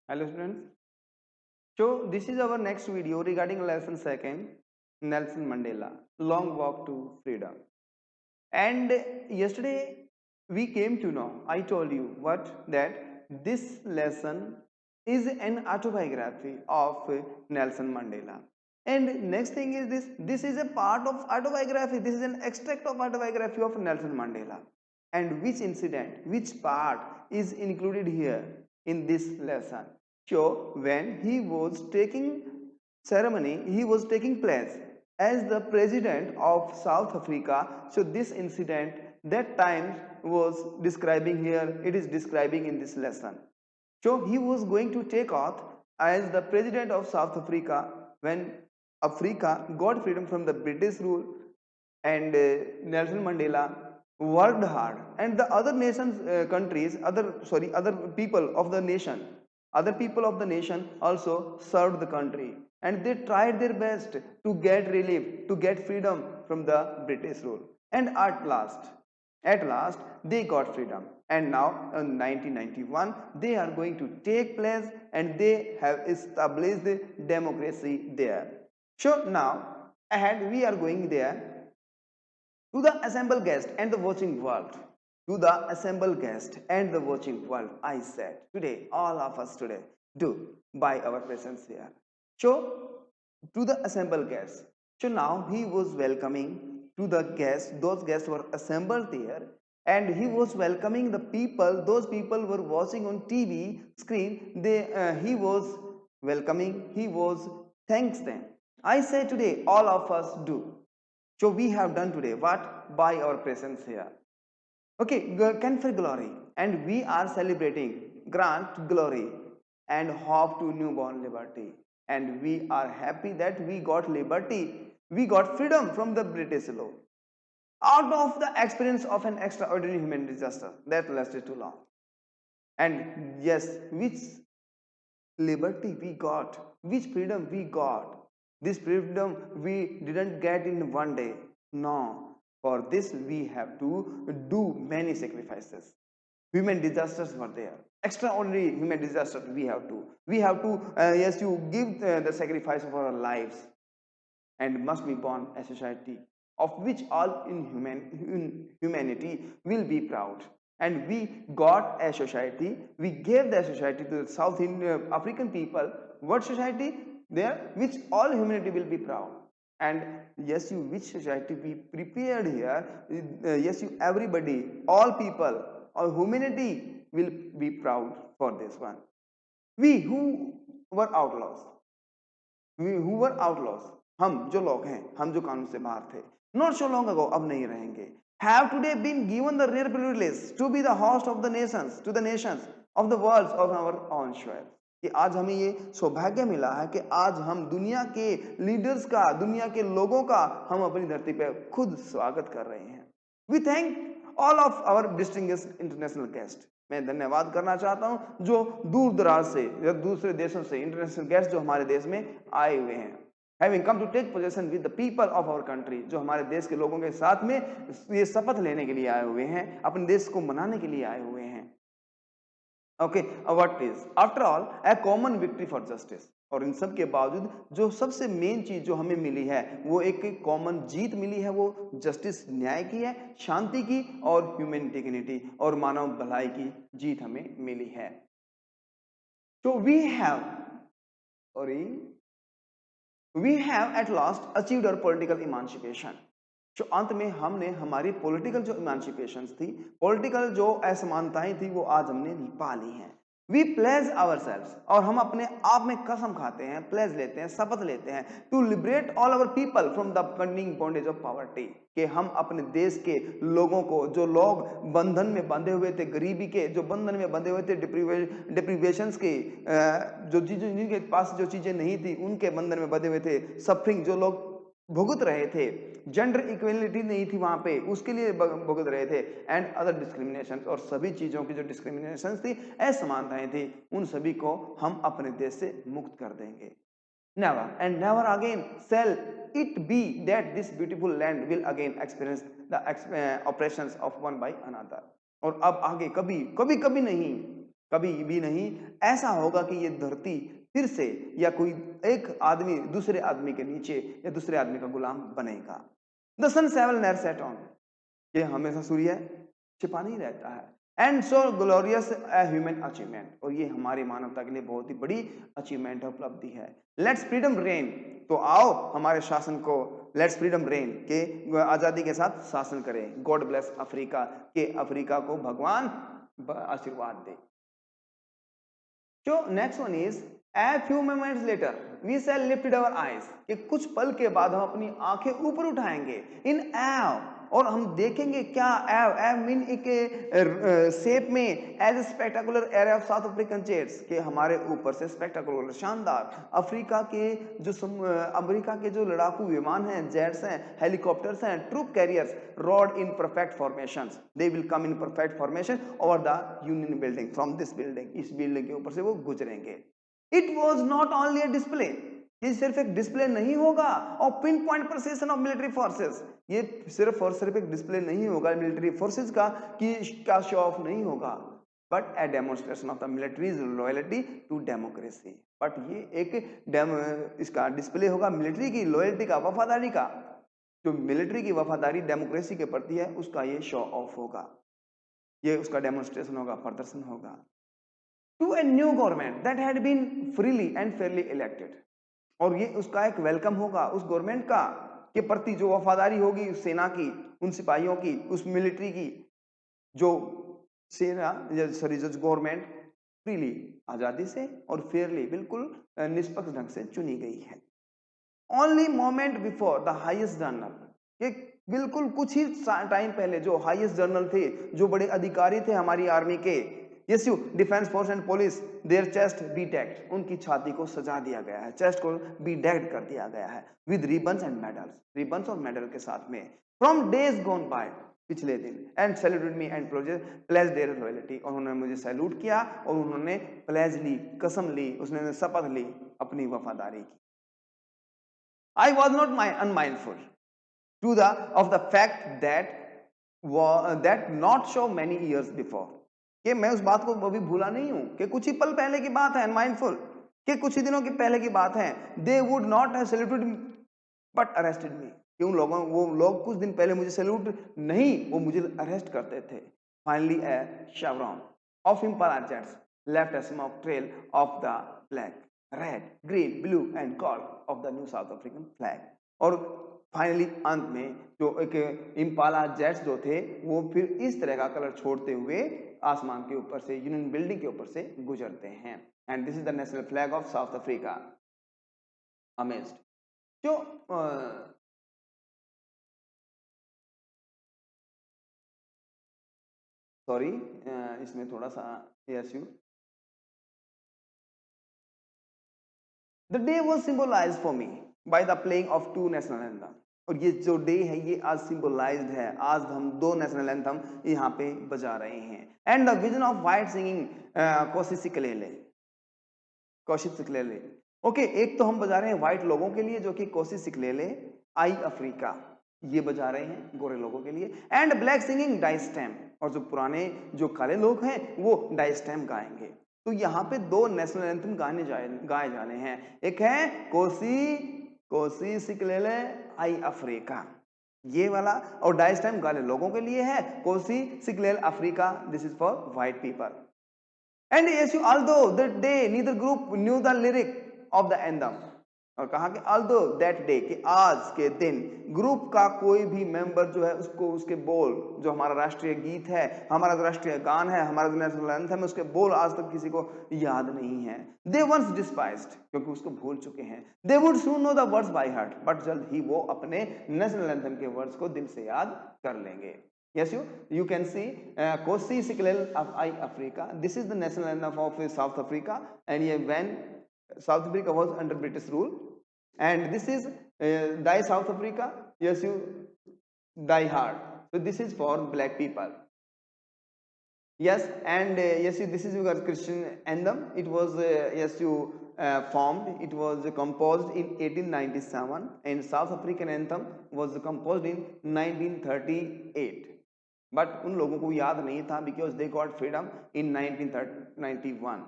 Hello students. So this is our next video regarding lesson second, Nelson Mandela, Long Walk to Freedom. And yesterday we came to know, I told you what, that this lesson is an autobiography of Nelson Mandela. And next thing is this is a part of autobiography, this is an extract of autobiography of Nelson Mandela. And which incident, which part is included here in this lesson? So when he was taking ceremony, he was taking place as the president of South Africa. So this incident that time was describing here, it is describing in this lesson. So he was going to take oath as the president of South Africa when Africa got freedom from the British rule, and Nelson Mandela worked hard, and the other nations, countries, other people of the nation, also served the country, and they tried their best to get relief, to get freedom from the British rule, and at last they got freedom, and now in 1991 they are going to take place, and they have established democracy there. So now ahead we are going there. To the assembled guest and the watching world, to the assembled guest and the watching world, I said today, all of us today do by our presence here. So to the assembled guests, so now he was welcoming to the guests, those guests were assembled there, and he was welcoming the people, those people were watching on TV screen, he was welcoming, he was thanks them. I say today all of us do. So we have done today what? By our presence here. Okay, confer glory, and we are celebrating, grant glory and hope to newborn liberty. And we are happy that we got liberty, we got freedom from the British law. Out of the experience of an extraordinary human disaster that lasted too long. And yes, which liberty we got, which freedom we got. This freedom we didn't get in one day. No, for this we have to do many sacrifices. Human disasters were there. Extraordinary human disasters we have to yes, you give the sacrifice of our lives, and must be born a society of which all in humanity will be proud. And we got a society, we gave the society to the South African people. What society? There which all humanity will be proud. And yes, you, which society we prepared here, yes, you, everybody, all people, all humanity will be proud for this one. We who were outlaws, we who were outlaws, हम जो लोग हैं, हम जो कानून से बाहर थे, not so long ago, अब नहीं रहेंगे, have today been given the rare privilege to be the host of the nations, to the nations of the world of our own soil. कि आज हमें ये सौभाग्य मिला है कि आज हम दुनिया के लीडर्स का, दुनिया के लोगों का हम अपनी धरती पे खुद स्वागत कर रहे हैं. We thank all of our distinguished international guests. मैं धन्यवाद करना चाहता हूं जो दूर दराज से या दूसरे देशों से इंटरनेशनल गेस्ट जो हमारे देश में आए हुए हैं. Having come to take possession with the people of our country, जो हमारे देश के लोगों के साथ में ये शपथ लेने के लिए आए हुए हैं, अपने देश को मनाने के लिए आए हुए हैं. Okay, what is after all A common victory for justice. और इन सब के बावजूद जो सबसे मेन चीज जो हमें मिली है वो एक कॉमन जीत मिली है, वो जस्टिस, न्याय की है, शांति की और ह्यूमन डिग्निटी और मानव भलाई की जीत हमें मिली है. तो we have at last achieved our political emancipation. जो अंत में हमने हमारी पॉलिटिकल जो इमांसिपेशन थी, पॉलिटिकल जो असमानताएं थी, वो आज हमने पा ली हैं. वी प्लेज आवर सेल्स, और हम अपने आप में कसम खाते हैं, प्लेज लेते हैं, शपथ लेते हैं, to liberate all our people from the continuing bondage of poverty. कि हम अपने देश के लोगों को, जो लोग बंधन में बंधे हुए थे, गरीबी के जो बंधन में बंधे हुए थे, डिप्रीवेशंस के, जो चीजें जिनके पास जो चीजें नहीं थी उनके बंधन में बंधे हुए थे, सफरिंग जो लोग भुगत रहे थे, जेंडर इक्वलिटी नहीं थी वहां पे, उसके लिए भुगत रहे थे, एंड अदर डिस्क्रिमिनेशन, और सभी चीजों की जो डिस्क्रिमिनेशन थी, असमानताएं थी, उन सभी को हम अपने देश से मुक्त कर देंगे. Never and never again shall it be that this beautiful land will again experience the oppressions of one by another. और अब आगे कभी कभी कभी नहीं, कभी भी नहीं ऐसा होगा कि ये धरती फिर से या कोई एक आदमी दूसरे आदमी के नीचे या दूसरे आदमी का गुलाम बनेगा। The sun shall never set on, ये हमेशा सूर्य छिपा नहीं रहता है। And so glorious a human achievement, और ये हमारी मानवता के लिए बहुत ही बड़ी अचीवमेंट उपलब्धि है। लेट्स फ्रीडम रेन, तो आओ हमारे शासन को लेट्स फ्रीडम रेन के आजादी के साथ शासन करें। गॉड ब्लेस अफ्रीका, के अफ्रीका को भगवान आशीर्वाद दे। So next one is a few moments later we shall lift our eyes, कि कुछ पल के बाद हम अपनी आंखें ऊपर उठाएंगे in awe, और हम देखेंगे क्या एव मीन एक शेप में as a spectacular area of South African jets, के हमारे ऊपर से स्पेक्टाकुलर शानदार अफ्रीका के जो अमेरिका के जो लड़ाकू विमान हैं, जेट्स हैं, हेलीकॉप्टर्स हैं, troop carriers road in perfect formations, they will come in perfect formation over the Union Buildings from this building, इस बिल्डिंग के ऊपर से वो गुजरेंगे। It was not only a display, ये सिर्फ एक डिस्प्ले नहीं होगा of pinpoint procession of military forces, ये सिर्फ और सिर्फ एक डिस्प्ले नहीं होगा मिलिट्री फोर्सेस का कि क्या शो ऑफ नहीं होगा, but a demonstration of the military's loyalty to democracy, but ये एक इसका डिस्प्ले होगा मिलिट्री की लॉयल्टी का, वफादारी का, जो मिलिट्री की वफादारी डेमोक्रेसी के प्रति है उसका ये शो ऑफ होगा, ये उसका डेमोन्स्ट्रेशन होगा, प्रदर्शन होगा। To a new government that had been freely and fairly elected, और ये उसका एक वेलकम होगा उस गवर्नमेंट का के प्रति जो वफादारी होगी उस सेना की, उन सिपाहियों की, उस मिलिट्री की, जो सेना सॉरी जो गवर्नमेंट फ्रीली आजादी से और फेयरली बिल्कुल निष्पक्ष ढंग से चुनी गई है। Only moment before the highest general, ये बिल्कुल कुछ ही टाइम पहले जो हाईएस्ट जनरल थे, जो बड़े अधिकारी थे हमारी आर्मी के, yes you defence force and police, their chest be decked, उनकी छाती को सजा दिया गया है, चेस्ट को बी डेक्ड कर दिया गया है with ribbons and medals, ribbons और मेडल के साथ में, फ्रॉम डेज गॉन बाय, पिछले दिन, and saluted me and pledge their loyalty, और उन्होंने मुझे सैल्यूट किया और उन्होंने प्लेज ली, कसम ली, उसने शपथ ली अपनी वफादारी की। I was not unmindful to the of the fact that not so many years before, कि मैं उस बात को अभी भूला नहीं हूं कि कुछ ही पल पहले की बात है, अनमाइंडफुल कि कुछ ही दिनों की पहले की बात है, they would not have saluted me but arrested me, कि उन लोगों वो लोग कुछ दिन पहले मुझे सैल्यूट नहीं, वो मुझे अरेस्ट करते थे। Finally a chevron of Impala jets left a smoke trail of the flag, red, green, blue and gold of the new South African flag, और फाइनली अंत में जो एक इम्पाला जेट्स जो थे वो फिर इस तरह का कलर छोड़ते हुए आसमान के ऊपर से, यूनियन बिल्डिंग के ऊपर से गुजरते हैं। And this is the national flag of South Africa. Amazed. जो सॉरी इसमें थोड़ा सा yes you, the day was symbolized for me by the playing of two national anthem, और ये जो डे है ये आज सिंबलाइज्ड है, आज हम दो नेशनल एंथम यहाँ पे बजा रहे हैं। And the vision of white singing Nkosi Sikelele, Nkosi Sikelele, okay, एक तो हम बजा रहे हैं व्हाइट लोगों के लिए जो कि कोशी सिकलेले आई अफ्रीका, ये बजा रहे हैं गोरे लोगों के लिए, एंड ब्लैक सिंगिंग डाइस्टैम, और जो पुराने जो काले लोग हैं वो डाइस्टैम गाएंगे। तो यहाँ पे दो नेशनल एंथम गाए जाने हैं, एक है कोसी सिकलेले आई अफ्रीका ये वाला, और डाइस्टैम गाले लोगों के लिए है, Nkosi Sikelel Africa this is for white people. And yes, although that day neither group knew the lyric of the anthem, और कहा कि although that day, कि आज के दिन ग्रुप का कोई भी मेंबर जो है उसको उसके बोल, जो हमारा राष्ट्रीय गीत है, हमारा जो राष्ट्रीय गान है, हमारा जो नेशनल एंथम है, उसके बोल आज तक किसी को याद नहीं है। They once despised, क्योंकि उसको भूल चुके हैं। They would soon know the words by heart, but जल्द ही वो अपने नेशनल एंथम के वर्ड्स को दिल से याद कर लेंगे। Yes, you can see Kosi Siklel of Africa. This is the national anthem of South Africa, and when South Africa was under British rule, and this is Die South Africa. Yes, you Die Hard. So this is for black people. Yes, and yes, this is your Christian anthem. It was formed. It was composed in 1897, and South African anthem was composed in 1938. But उन लोगों को याद नहीं था because they got freedom in 1991.